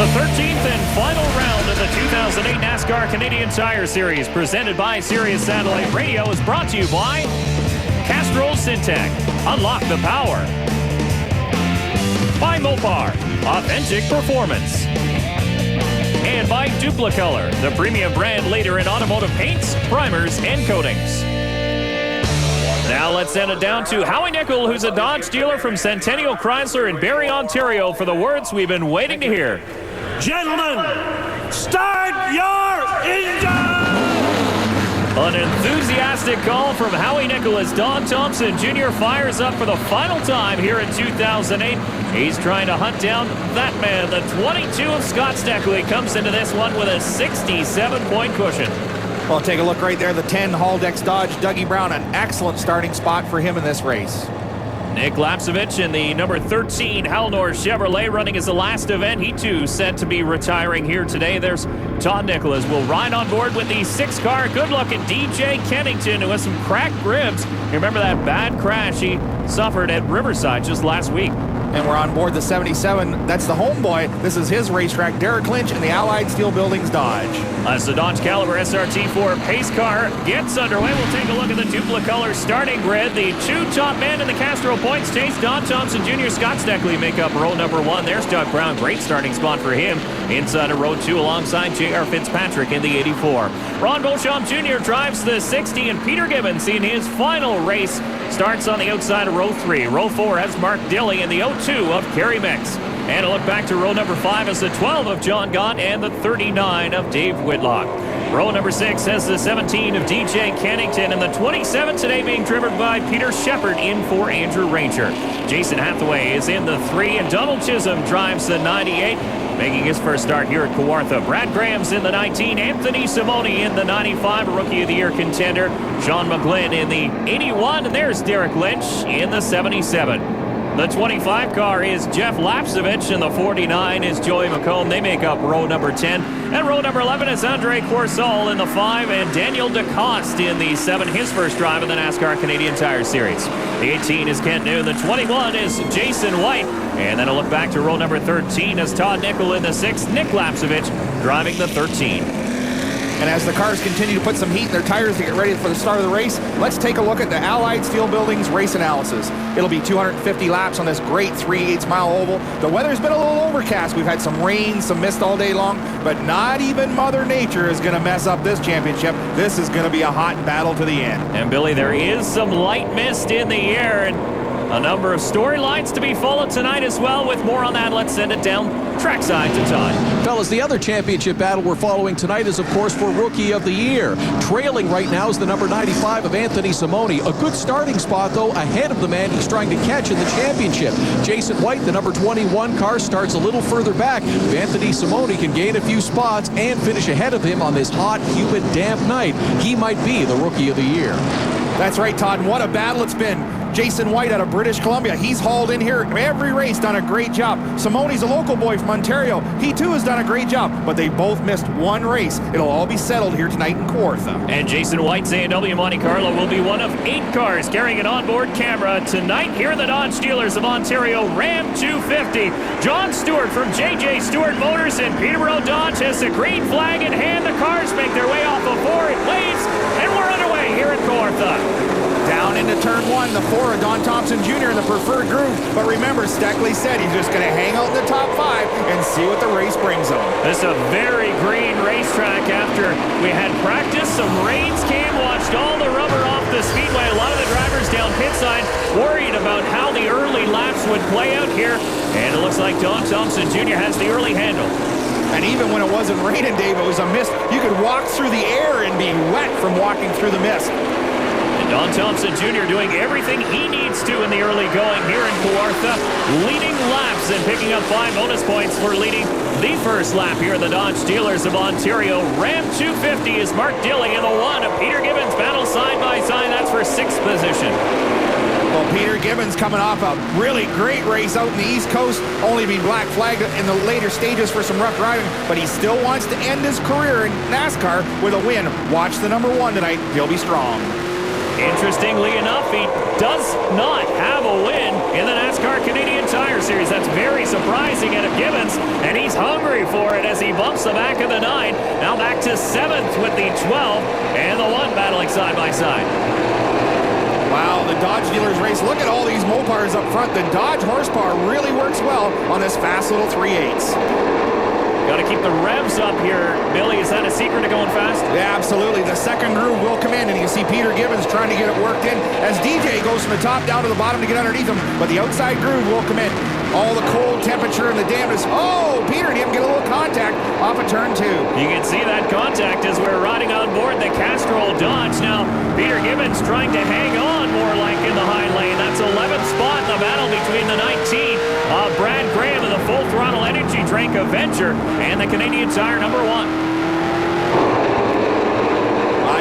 The 13th and final round of the 2008 NASCAR Canadian Tire Series, presented by Sirius Satellite Radio, is brought to you by Castrol Syntec. Unlock the power. By Mopar. Authentic performance. And by Duplicolor, the premium brand leader in automotive paints, primers, and coatings. Now let's send it down to Howie Nickel, who's a Dodge dealer from Centennial Chrysler in Barrie, Ontario, for the words we've been waiting to hear. Gentlemen, start your engine! An enthusiastic call from Howie Nickel as Don Thompson Jr. fires up for the final time here in 2008. He's trying to hunt down that man. The 22 of Scott Steckley comes into this one with a 67-point cushion. Well, take a look right there. The 10 Haldex Dodge Dougie Brown, an excellent starting spot for him in this race. Nick Lapsevich in the number 13 Halnor Chevrolet running as the last event. He too set to be retiring here today. There's Todd Nicholas will ride on board with the 6-car. Good luck at DJ Kennington, who has some cracked ribs. You remember that bad crash he suffered at Riverside just last week. And we're on board the 77. That's the homeboy. This is his racetrack. Derek Lynch in the Allied Steel Buildings Dodge. As the Dodge Caliber SRT4 pace car gets underway, we'll take a look at the Duplicolor starting grid. The two top men in the Castro points chase, Don Thompson Jr., Scott Steckley, make up row number 1. There's Doug Brown. Great starting spot for him inside of row 2 alongside J.R. Fitzpatrick in the 84. Ron Beauchamp Jr. drives the 60, and Peter Gibbons in his final race starts on the outside of row 3. Row 4 has Mark Dilley in the 02 of Kerry Mix. And a look back to row number 5 as the 12 of John Gott and the 39 of Dave Whitlock. Row number 6 has the 17 of DJ Kennington, and the 27 today being driven by Peter Shepard in for Andrew Ranger. Jason Hathaway is in the 3, and Donald Chisholm drives the 98, making his first start here at Kawartha. Brad Graham's in the 19, Anthony Simone in the 95, a Rookie of the Year contender. Sean McGlynn in the 81, and there's Derek Lynch in the 77. The 25 car is Jeff Lapsevich, and the 49 is Joey McComb. They make up row number 10. And row number 11 is Andre Corsol in the 5, and Daniel DeCoste in the 7, his first drive in the NASCAR Canadian Tire Series. The 18 is Kent New. The 21 is Jason White. And then a look back to row number 13 as Todd Nickel in the 6, Nick Lapsevich driving the 13. And as the cars continue to put some heat in their tires to get ready for the start of the race, let's take a look at the Allied Steel Buildings race analysis. It'll be 250 laps on this great 3/8 mile oval. The weather's been a little overcast. We've had some rain, some mist all day long, but not even Mother Nature is going to mess up this championship. This is going to be a hot battle to the end. And Billy, there is some light mist in the air, and a number of storylines to be followed tonight as well. With more on that, let's send it down trackside to Todd. Fellas, the other championship battle we're following tonight is, of course, for Rookie of the Year. Trailing right now is the number 95 of Anthony Simone. A good starting spot, though, ahead of the man he's trying to catch in the championship. Jason White, the number 21 car, starts a little further back. If Anthony Simone can gain a few spots and finish ahead of him on this hot, humid, damp night, he might be the Rookie of the Year. That's right, Todd. What a battle it's been. Jason White out of British Columbia. He's hauled in here every race, done a great job. Simone's a local boy from Ontario. He too has done a great job, but they both missed one race. It'll all be settled here tonight in Kawartha. And Jason White's A&W Monte Carlo will be one of 8 cars carrying an onboard camera tonight here in the Dodge Dealers of Ontario Ram 250. John Stewart from J.J. Stewart Motors in Peterborough Dodge has the green flag in hand. The cars make their way off of 4. It waves, and we're underway here at Kawartha. Down into turn 1, the 4 of Don Thompson Jr. in the preferred groove. But remember, Steckley said he's just going to hang out in the top 5 and see what the race brings him. This is a very green racetrack after we had practice. Some rains came, washed all the rubber off the speedway. A lot of the drivers down pit side worried about how the early laps would play out here. And it looks like Don Thompson Jr. has the early handle. And even when it wasn't raining, Dave, it was a mist. You could walk through the air and be wet from walking through the mist. Don Thompson Jr. doing everything he needs to in the early going here in Kawartha, leading laps and picking up 5 bonus points for leading the first lap here in the Dodge Dealers of Ontario. Ram 250 is Mark Dilley in the 1 of Peter Gibbons. Battle side by side. That's for 6th position. Well, Peter Gibbons coming off a really great race out in the East Coast, only being black flagged in the later stages for some rough driving, but he still wants to end his career in NASCAR with a win. Watch the number 1 tonight. He'll be strong. Interestingly enough, he does not have a win in the NASCAR Canadian Tire Series. That's very surprising out of Gibbons, and he's hungry for it as he bumps the back of the 9. Now back to 7th with the 12 and the 1 battling side by side. Wow, the Dodge dealers race. Look at all these Mopars up front. The Dodge horsepower really works well on this fast little 3/8. Got to keep the revs up here. Billy, is that a secret to going fast? Yeah, absolutely. The second groove will come in, and you see Peter Gibbons trying to get it worked in as DJ goes from the top down to the bottom to get underneath him, but the outside groove will come in. All the cold temperature and the dampness. Oh, Peter and him get a little contact off of turn 2. You can see that contact as we're riding on board the Castrol Dodge. Now, Peter Gibbons trying to hang on more like in the high lane. That's 11th spot in the battle between the 19 of Brad Graham and the full throttle energy drink Avenger and the Canadian Tire number 1.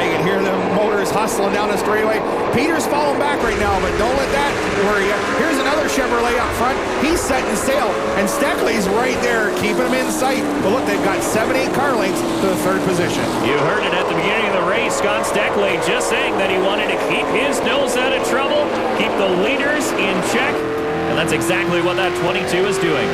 You can hear the motors hustling down the straightaway. Peter's falling back right now, but don't let that worry you. Here's another Chevrolet up front. He's setting sail, and Steckley's right there, keeping him in sight. But look, they've got 7-8 car lengths to the 3rd position. You heard it at the beginning of the race. Scott Steckley just saying that he wanted to keep his nose out of trouble, keep the leaders in check, and that's exactly what that 22 is doing.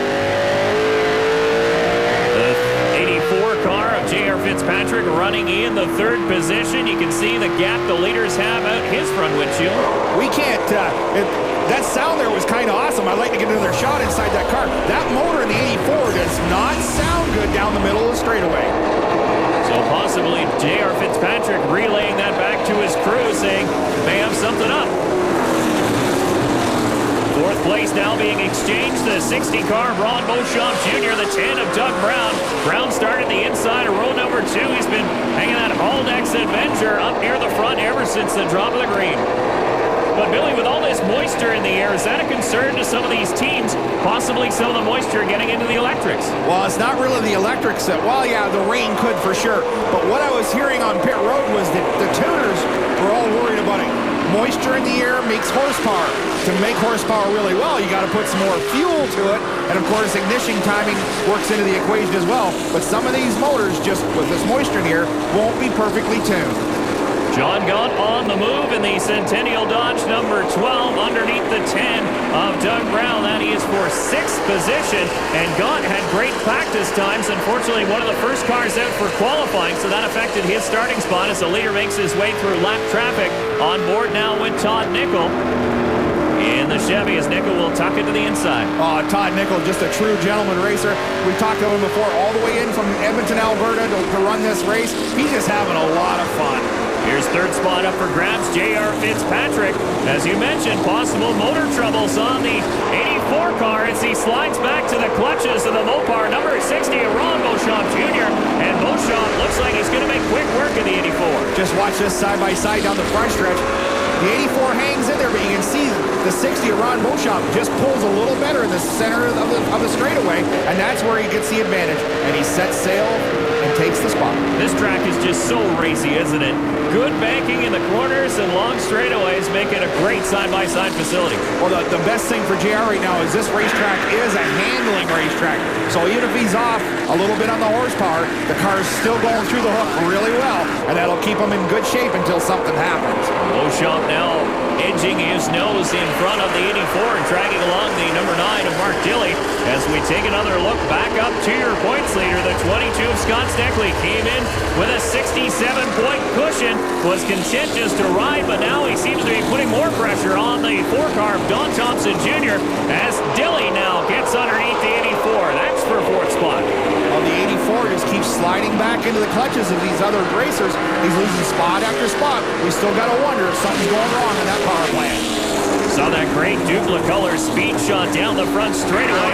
The 84 car of J.R. Fitzpatrick running in the 3rd position. You can see the gap the leaders have out his front windshield. We can't, that sound there was kind of awesome. I'd like to get another shot inside that car. That motor in the 84 does not sound good down the middle of the straightaway. So possibly J.R. Fitzpatrick relaying that back to his crew, saying may have something up. 4th place now being exchanged. The 60 car of Ron Beauchamp Jr., the 10 of Doug Brown. Brown started the inside of row number 2. He's been hanging that Haldex Adventure up near the front ever since the drop of the green. But Billy, with all this moisture in the air, is that a concern to some of these teams? Possibly some of the moisture getting into the electrics? Well, it's not really the electrics that, well, yeah, the rain could for sure. But what I was hearing on pit road was that the tuners were all worried about it. Moisture in the air makes horsepower. To make horsepower really well, you got to put some more fuel to it. And, of course, ignition timing works into the equation as well. But some of these motors, just with this moisture in the air, won't be perfectly tuned. John Gaunt on the move in the Centennial Dodge number 12 underneath the 10 of Doug Brown. That he is for 6th position. And Gaunt had great practice times. Unfortunately, one of the first cars out for qualifying, so that affected his starting spot as the leader makes his way through lap traffic. On board now with Todd Nickel in the Chevy as Nickel will tuck it to the inside. Oh, Todd Nickel, just a true gentleman racer. We've talked about him before, all the way in from Edmonton, Alberta to run this race. He's just having a lot of fun. Here's 3rd spot up for grabs, J.R. Fitzpatrick. As you mentioned, possible motor troubles on the 84 car as he slides back to the clutches of the Mopar number 60 of Ron Beauchamp Jr. And Beauchamp looks like he's going to make quick work of the 84. Just watch this side by side down the front stretch. The 84 hangs in there, but you can see the 60 of Ron Beauchamp just pulls a little better in the center of the straightaway, and that's where he gets the advantage. And he sets sail and takes the spot. This track is just so racy, isn't it? Good banking in the corners and long straightaways make it a great side-by-side facility. Well, the best thing for JR right now is this racetrack is a handling racetrack. So even if he's off a little bit on the horsepower, the car's still going through the hook really well, and that'll keep him in good shape until something happens. Beauchamp now edging his nose in front of the 84 and dragging along the number 9 of Mark Dilley. As we take another look back up to your points leader, the 22 of Scott Steckley came in with a 67-point cushion, was content just to ride, but now he seems to be putting more pressure on the 4 car of Don Thompson Jr. as Dilley now gets underneath the 84. That's for 4th spot. Well, the 84 just keeps sliding back into the clutches of these other racers. He's losing spot after spot. We still got to wonder if something's going wrong in that power plant. Saw that great Duplicolor speed shot down the front straightaway.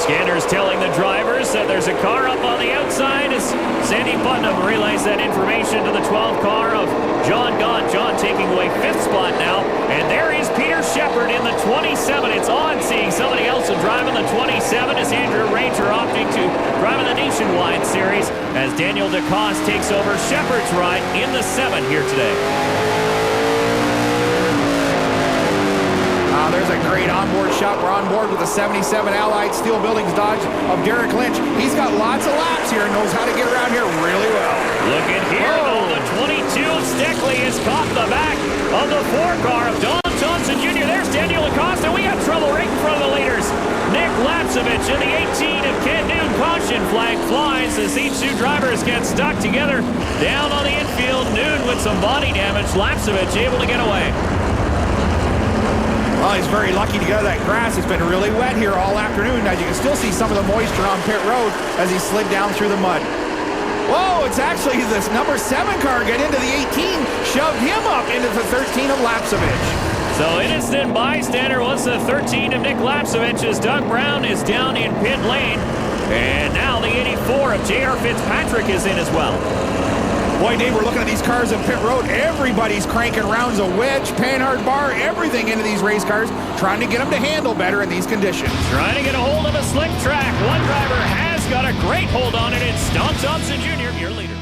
Scanners telling the drivers that there's a car up on the outside as Sandy Putnam relays that information to the 12 car of John Gaunt. John taking away 5th spot now. And there is Peter Shepard in the 27. It's odd seeing somebody else driving the 27 as Andrew Ranger opting to drive in the Nationwide Series as Daniel DeCoste takes over Shepard's ride in the 7 here today. There's a great onboard shot. We're on board with the 77 Allied Steel Buildings Dodge of Derek Lynch. He's got lots of laps here and knows how to get around here really well. Look at here, though. The 22 of Steckley has caught the back of the 4-car of Don Thompson Jr. There's Daniel Acosta. We got trouble right in front of the leaders. Nick Lapsevich in the 18 of Ken Noon. Caution flag flies as these two drivers get stuck together down on the infield. Noon with some body damage. Lapsevich able to get away. Well, he's very lucky to get out of that grass. It's been really wet here all afternoon. As you can still see some of the moisture on pit road as he slid down through the mud. Whoa, it's actually this number 7 car get into the 18, shoved him up into the 13 of Lapsevich. So innocent bystander was the 13 of Nick Lapsevich as Doug Brown is down in pit lane. And now the 84 of J.R. Fitzpatrick is in as well. Boy, Dave, we're looking at these cars on pit road. Everybody's cranking rounds of wedge, panhard bar, everything into these race cars, trying to get them to handle better in these conditions. Trying to get a hold of a slick track. One driver has got a great hold on it. It's Don Thompson Jr., your leader.